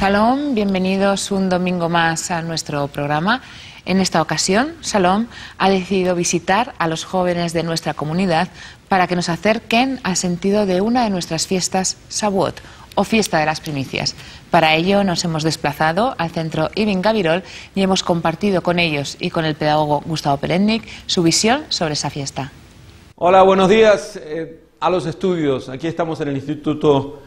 Shalom, bienvenidos un domingo más a nuestro programa. En esta ocasión, Shalom ha decidido visitar a los jóvenes de nuestra comunidad para que nos acerquen al sentido de una de nuestras fiestas, Shavuot, o Fiesta de las Primicias. Para ello nos hemos desplazado al centro Ibn Gabirol y hemos compartido con ellos y con el pedagogo Gustavo Peretnik su visión sobre esa fiesta. Hola, buenos días a los estudios. Aquí estamos en el Instituto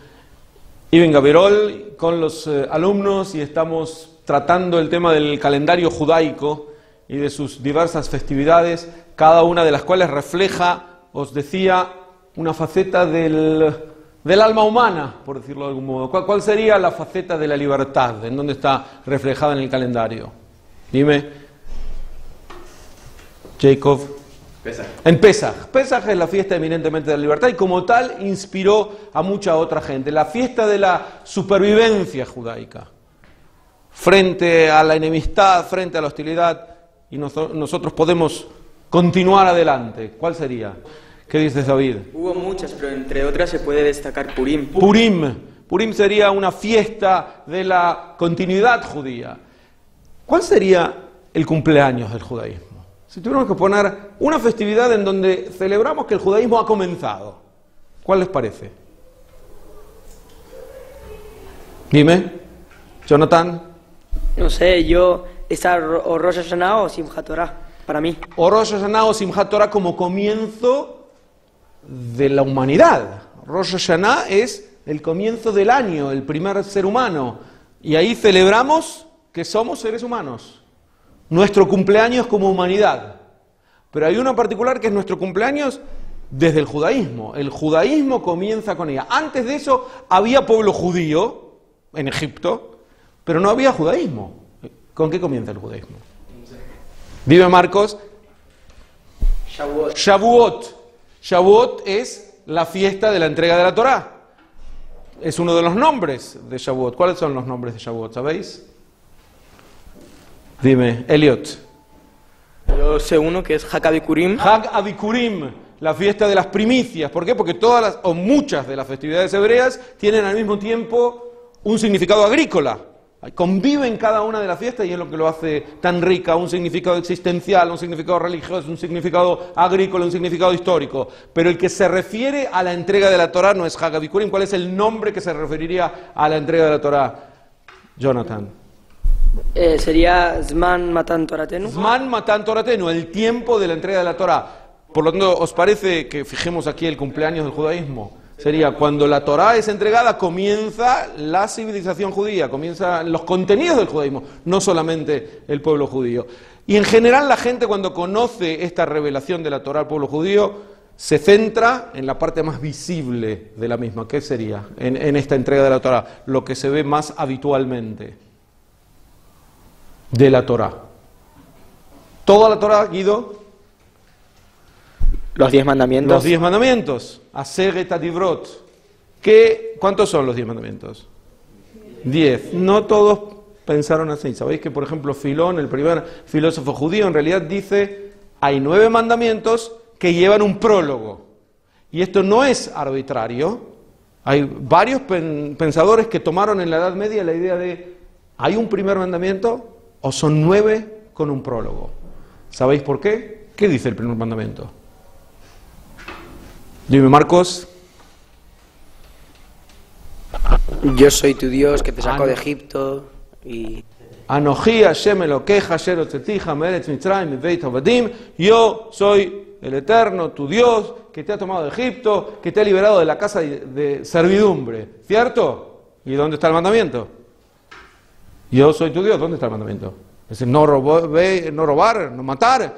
Ibn Gabirol con los alumnos y estamos tratando el tema del calendario judaico y de sus diversas festividades, cada una de las cuales refleja, os decía, una faceta del alma humana, por decirlo de algún modo. ¿Cuál sería la faceta de la libertad? ¿En dónde está reflejada en el calendario? Dime. Jacob. Pesaj. En Pesaj. Pesaj es la fiesta eminentemente de la libertad y como tal inspiró a mucha otra gente. La fiesta de la supervivencia judaica. Frente a la enemistad, frente a la hostilidad, y nosotros podemos continuar adelante. ¿Cuál sería? ¿Qué dices, David? Hubo muchas, pero entre otras se puede destacar Purim. Purim sería una fiesta de la continuidad judía. ¿Cuál sería el cumpleaños del judaísmo? Si tuviéramos que poner una festividad en donde celebramos que el judaísmo ha comenzado, ¿cuál les parece? Dime, Jonathan. No sé, está o Rosh Hashanah o Simchat Torah, para mí. O Rosh Hashanah o Simchat Torah como comienzo de la humanidad. Rosh Hashanah es el comienzo del año, el primer ser humano. Y ahí celebramos que somos seres humanos. Nuestro cumpleaños como humanidad. Pero hay uno en particular que es nuestro cumpleaños desde el judaísmo. El judaísmo comienza con ella. Antes de eso había pueblo judío en Egipto, pero no había judaísmo. ¿Con qué comienza el judaísmo? Dime, Marcos. Shavuot es la fiesta de la entrega de la Torá. Es uno de los nombres de Shavuot. ¿Cuáles son los nombres de Shavuot? ¿Sabéis? Dime, Elliot. Yo sé uno que es Hag Abikurim. Hag Abikurim, la fiesta de las primicias. ¿Por qué? Porque todas o muchas de las festividades hebreas tienen al mismo tiempo un significado agrícola. Conviven cada una de las fiestas y es lo que lo hace tan rica, un significado existencial, un significado religioso, un significado agrícola, un significado histórico. Pero el que se refiere a la entrega de la Torá no es Hag Abikurim. ¿Cuál es el nombre que se referiría a la entrega de la Torá? Jonathan. Sería Zman Matan Toratenu. Zman Matan Toratenu, el tiempo de la entrega de la Torá. Por lo tanto, ¿os parece que fijemos aquí el cumpleaños del judaísmo? Sería cuando la Torá es entregada, comienza la civilización judía, comienzan los contenidos del judaísmo, no solamente el pueblo judío. Y en general la gente cuando conoce esta revelación de la Torá al pueblo judío, se centra en la parte más visible de la misma. ¿Qué sería en esta entrega de la Torá? Lo que se ve más habitualmente de la Torá. Toda la Torá, Guido. Los 10 mandamientos. Los 10 mandamientos. Aseret Adivrot. ¿Cuántos son los 10 mandamientos? 10. No todos pensaron así. Sabéis que, por ejemplo, Filón, el primer filósofo judío, en realidad dice, hay 9 mandamientos que llevan un prólogo. Y esto no es arbitrario. Hay varios pensadores que tomaron en la Edad Media la idea de, ¿hay un primer mandamiento o son 9 con un prólogo? ¿Sabéis por qué? ¿Qué dice el primer mandamiento? Dime, Marcos. Yo soy tu Dios que te sacó de Egipto y... Anoji Hashem Elokeja asher hotzetija me'eretz Mitzrayim mibeit avadim. Yo soy el Eterno, tu Dios, que te ha tomado de Egipto, que te ha liberado de la casa de servidumbre. ¿Cierto? ¿Y dónde está el mandamiento? Yo soy tu Dios. ¿Dónde está el mandamiento? Es decir, no robar, no matar.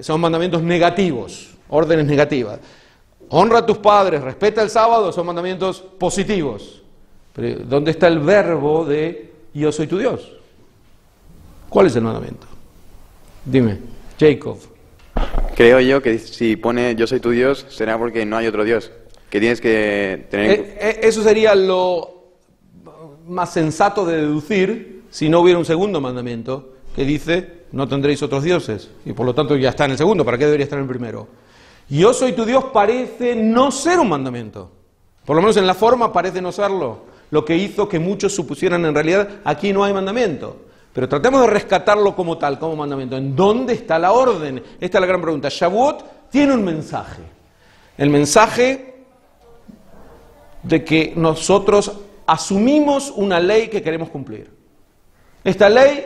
Son mandamientos negativos, órdenes negativas. Honra a tus padres, respeta el sábado, son mandamientos positivos. Pero ¿dónde está el verbo de yo soy tu Dios? ¿Cuál es el mandamiento? Dime, Jacob. Creo yo que si pone yo soy tu Dios, será porque no hay otro Dios. Que tienes que tener... Eso sería lo más sensato de deducir si no hubiera un segundo mandamiento que dice no tendréis otros dioses. Y por lo tanto ya está en el segundo, ¿para qué debería estar en el primero? Yo soy tu Dios parece no ser un mandamiento. Por lo menos en la forma parece no serlo. lo que hizo que muchos supusieran en realidad aquí no hay mandamiento. Pero tratemos de rescatarlo como tal, como mandamiento. ¿En dónde está la orden? Esta es la gran pregunta. Shavuot tiene un mensaje. El mensaje de que nosotros asumimos una ley que queremos cumplir. Esta ley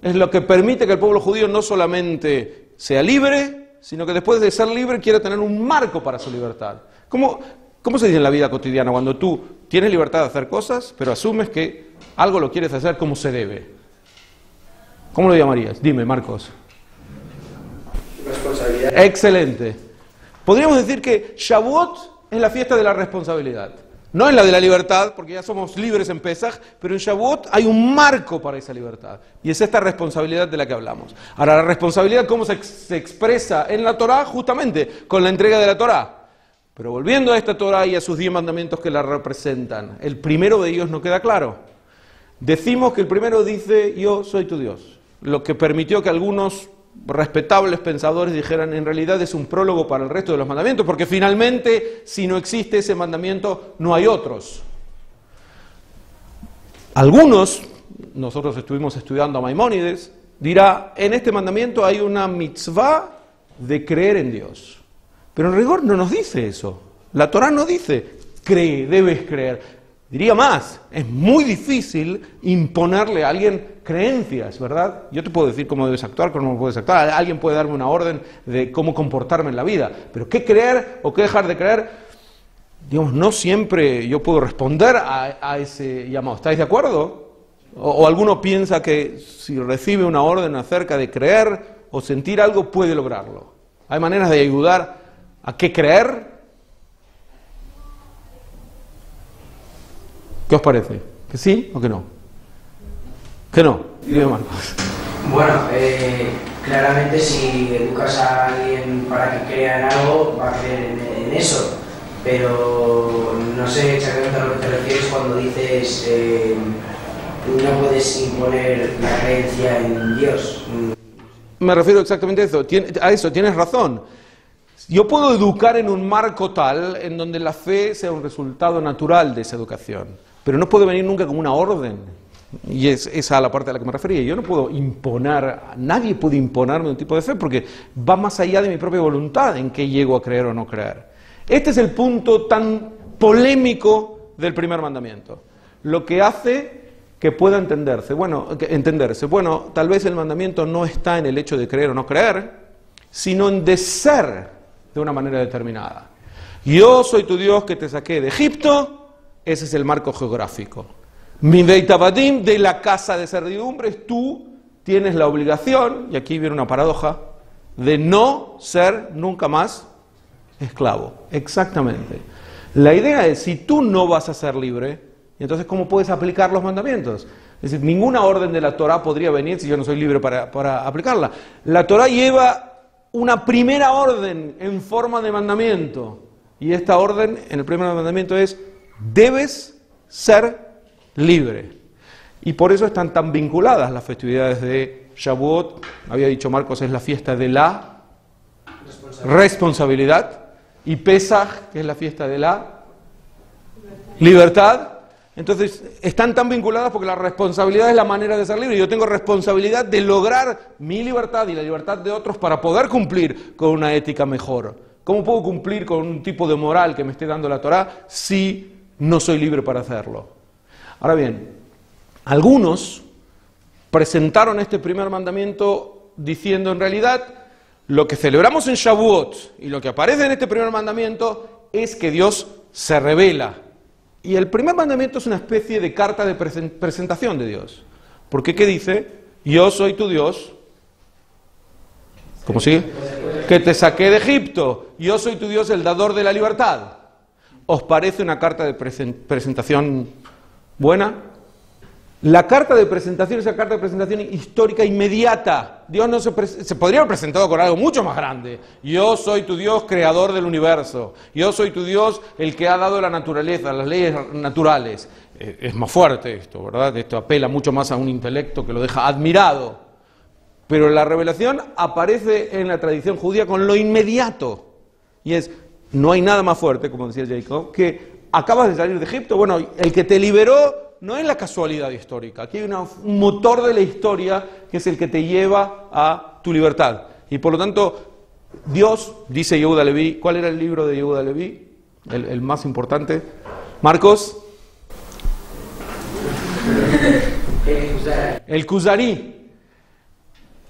es lo que permite que el pueblo judío no solamente sea libre, sino que después de ser libre quiera tener un marco para su libertad. ¿Cómo se dice en la vida cotidiana cuando tú tienes libertad de hacer cosas, pero asumes que algo lo quieres hacer como se debe? ¿Cómo lo llamarías? Dime, Marcos. Responsabilidad. Excelente. Podríamos decir que Shavuot es la fiesta de la responsabilidad. No es la de la libertad, porque ya somos libres en Pesaj, pero en Shavuot hay un marco para esa libertad. Y es esta responsabilidad de la que hablamos. Ahora, la responsabilidad, ¿cómo se expresa en la Torá? Justamente con la entrega de la Torá. Pero volviendo a esta Torá y a sus 10 mandamientos que la representan, el primero de ellos no queda claro. Decimos que el primero dice, yo soy tu Dios. Lo que permitió que algunos respetables pensadores dijeran, en realidad es un prólogo para el resto de los mandamientos, porque finalmente, si no existe ese mandamiento, no hay otros. Algunos, nosotros estuvimos estudiando a Maimónides, dirá, en este mandamiento hay una mitzvah de creer en Dios. Pero en rigor no nos dice eso. La Torá no dice, cree, debes creer. Diría más, es muy difícil imponerle a alguien creencias, ¿verdad? Yo te puedo decir cómo debes actuar, cómo no puedes actuar. Alguien puede darme una orden de cómo comportarme en la vida. Pero qué creer o qué dejar de creer, digamos, no siempre yo puedo responder a ese llamado. ¿Estáis de acuerdo? O alguno piensa que si recibe una orden acerca de creer o sentir algo, puede lograrlo. Hay maneras de ayudar a qué creer. ¿Qué os parece? ¿Que sí o que no? ¿Que no? Dime, Marcos. Bueno, claramente si educas a alguien para que crea en algo, va a creer en eso. Pero no sé exactamente a lo que te refieres cuando dices no puedes imponer la creencia en Dios. Me refiero exactamente a eso, tienes razón. Yo puedo educar en un marco tal en donde la fe sea un resultado natural de esa educación. Pero no puede venir nunca como una orden. Y es esa la parte a la que me refería. Yo no puedo imponer, nadie puede imponerme un tipo de fe porque va más allá de mi propia voluntad en qué llego a creer o no creer. Este es el punto tan polémico del primer mandamiento. Lo que hace que pueda entenderse. Bueno, tal vez el mandamiento no está en el hecho de creer o no creer, sino en de ser de una manera determinada. Yo soy tu Dios que te saqué de Egipto. Ese es el marco geográfico. Mi Beit Avadim, de la casa de servidumbres, tú tienes la obligación, y aquí viene una paradoja, de no ser nunca más esclavo. Exactamente. La idea es, si tú no vas a ser libre, entonces ¿cómo puedes aplicar los mandamientos? Es decir, ninguna orden de la Torá podría venir si yo no soy libre para aplicarla. La Torá lleva una primera orden en forma de mandamiento, y esta orden en el primer mandamiento es debes ser libre. Y por eso están tan vinculadas las festividades de Shavuot. Había dicho Marcos, es la fiesta de la responsabilidad. Y Pesaj, que es la fiesta de la libertad. Entonces, están tan vinculadas porque la responsabilidad es la manera de ser libre. Yo tengo responsabilidad de lograr mi libertad y la libertad de otros para poder cumplir con una ética mejor. ¿Cómo puedo cumplir con un tipo de moral que me esté dando la Torá si no soy libre para hacerlo? Ahora bien, algunos presentaron este primer mandamiento diciendo, en realidad, lo que celebramos en Shavuot y lo que aparece en este primer mandamiento es que Dios se revela. Y el primer mandamiento es una especie de carta de presentación de Dios. Porque ¿qué dice? Yo soy tu Dios. ¿Cómo sigue? Que te saqué de Egipto. Yo soy tu Dios, el dador de la libertad. ¿Os parece una carta de presentación buena? La carta de presentación es una carta de presentación histórica inmediata. Dios no se podría haber presentado con algo mucho más grande. Yo soy tu Dios, creador del universo. Yo soy tu Dios, el que ha dado la naturaleza, las leyes naturales. Es más fuerte esto, ¿verdad? Esto apela mucho más a un intelecto que lo deja admirado. Pero la revelación aparece en la tradición judía con lo inmediato. Y es, no hay nada más fuerte, como decía Jacob, que acabas de salir de Egipto. Bueno, el que te liberó no es la casualidad histórica. Aquí hay un motor de la historia que es el que te lleva a tu libertad. Y por lo tanto, Dios, dice Yehuda Leví, ¿cuál era el libro de Yehuda Leví? El más importante. Marcos. El Kuzari.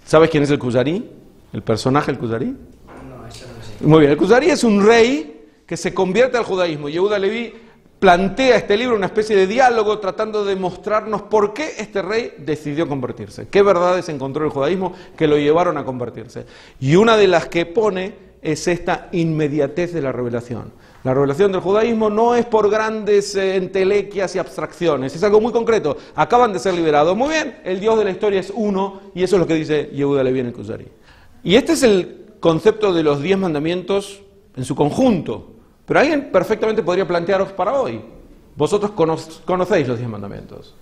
¿Sabes quién es el Kuzari? ¿El personaje el Kuzari? No, eso no sé. Muy bien, el Kuzari es un rey que se convierte al judaísmo. Yehuda Leví plantea este libro una especie de diálogo tratando de mostrarnos por qué este rey decidió convertirse, qué verdades encontró el judaísmo que lo llevaron a convertirse. Y una de las que pone es esta inmediatez de la revelación. La revelación del judaísmo no es por grandes entelequias y abstracciones, es algo muy concreto. Acaban de ser liberados. Muy bien, el Dios de la historia es uno, y eso es lo que dice Yehuda Leví en el Kuzari. Y este es el concepto de los 10 mandamientos en su conjunto. Pero alguien perfectamente podría plantearos para hoy. Vosotros conocéis los 10 mandamientos.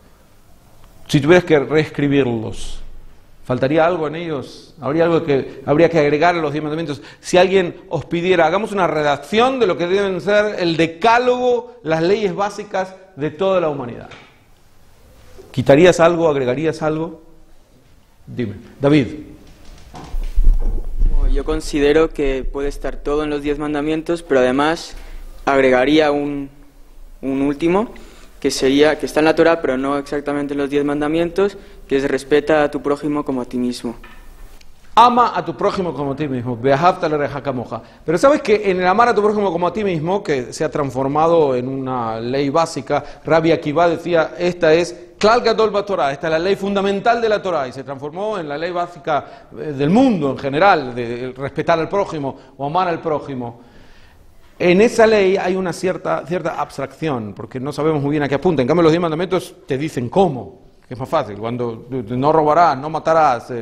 Si tuvieras que reescribirlos, ¿faltaría algo en ellos? ¿Habría algo que habría que agregar a los 10 mandamientos? Si alguien os pidiera, hagamos una redacción de lo que deben ser el decálogo, las leyes básicas de toda la humanidad. ¿Quitarías algo? ¿Agregarías algo? Dime. David. Yo considero que puede estar todo en los 10 mandamientos, pero además agregaría un último, que sería, que está en la Torá, pero no exactamente en los 10 mandamientos, que es respeta a tu prójimo como a ti mismo. Ama a tu prójimo como a ti mismo. Pero sabes que en el amar a tu prójimo como a ti mismo, que se ha transformado en una ley básica, Rabbi Akiva decía, esta es Klal Gadol BaTorah, esta es la ley fundamental de la Torah, y se transformó en la ley básica del mundo en general, de respetar al prójimo o amar al prójimo. En esa ley hay una cierta abstracción, porque no sabemos muy bien a qué apunta. En cambio, los 10 mandamientos te dicen cómo. Es más fácil, cuando no robarás, no matarás,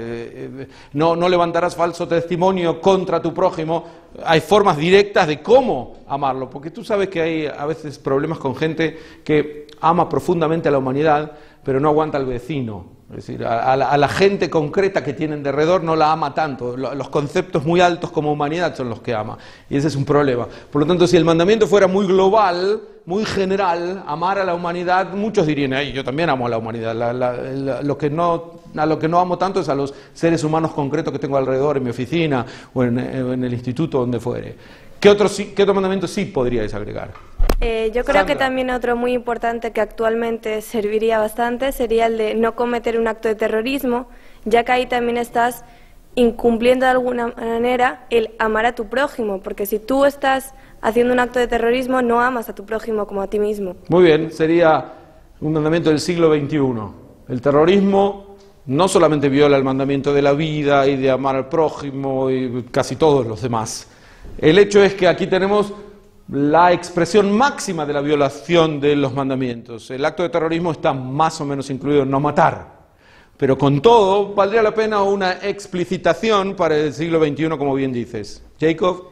no levantarás falso testimonio contra tu prójimo, hay formas directas de cómo amarlo, porque tú sabes que hay a veces problemas con gente que ama profundamente a la humanidad, pero no aguanta al vecino. Es decir, a la gente concreta que tienen de alrededor no la ama tanto. Los conceptos muy altos como humanidad son los que ama. Y ese es un problema. Por lo tanto, si el mandamiento fuera muy global, muy general, amar a la humanidad, muchos dirían, ay, yo también amo a la humanidad. A lo que no amo tanto es a los seres humanos concretos que tengo alrededor, en mi oficina o en el instituto, donde fuere. ¿Qué otro mandamiento sí podríais agregar? Yo creo que también otro muy importante que actualmente serviría bastante sería el de no cometer un acto de terrorismo, ya que ahí también estás incumpliendo de alguna manera el amar a tu prójimo, porque si tú estás haciendo un acto de terrorismo no amas a tu prójimo como a ti mismo. Muy bien, sería un mandamiento del siglo XXI. El terrorismo no solamente viola el mandamiento de la vida y de amar al prójimo y casi todos los demás. El hecho es que aquí tenemos la expresión máxima de la violación de los mandamientos. El acto de terrorismo está más o menos incluido en no matar. Pero con todo, valdría la pena una explicitación para el siglo XXI, como bien dices. Jacob.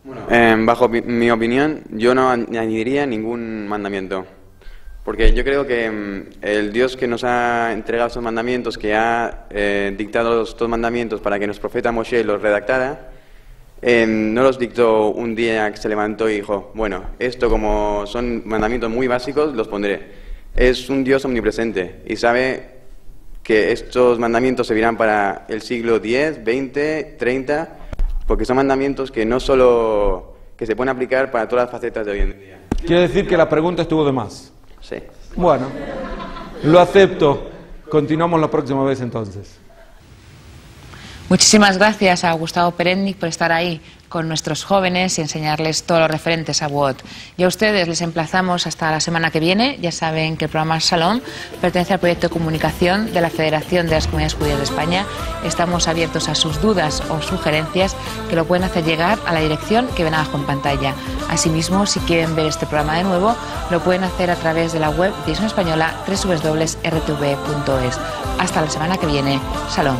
Bueno, bajo mi opinión, yo no añadiría ningún mandamiento. Porque yo creo que el Dios que nos ha entregado estos mandamientos, que ha dictado estos mandamientos para que nuestro profeta Moshe los redactara, no los dictó un día que se levantó y dijo, bueno, esto como son mandamientos muy básicos, los pondré. Es un Dios omnipresente y sabe que estos mandamientos servirán para el siglo X, XX, 30, porque son mandamientos que no solo que se pueden aplicar para todas las facetas de hoy en día. Quiere decir que la pregunta estuvo de más. Sí. Bueno, lo acepto. Continuamos la próxima vez entonces. Muchísimas gracias a Gustavo Perennik por estar ahí con nuestros jóvenes y enseñarles todo lo referente a Shavuot. Y a ustedes les emplazamos hasta la semana que viene. Ya saben que el programa Shalom pertenece al proyecto de comunicación de la Federación de las Comunidades Judías de España. Estamos abiertos a sus dudas o sugerencias que lo pueden hacer llegar a la dirección que ven abajo en pantalla. Asimismo, si quieren ver este programa de nuevo, lo pueden hacer a través de la web de Edición Española, www.rtv.es. Hasta la semana que viene. Shalom.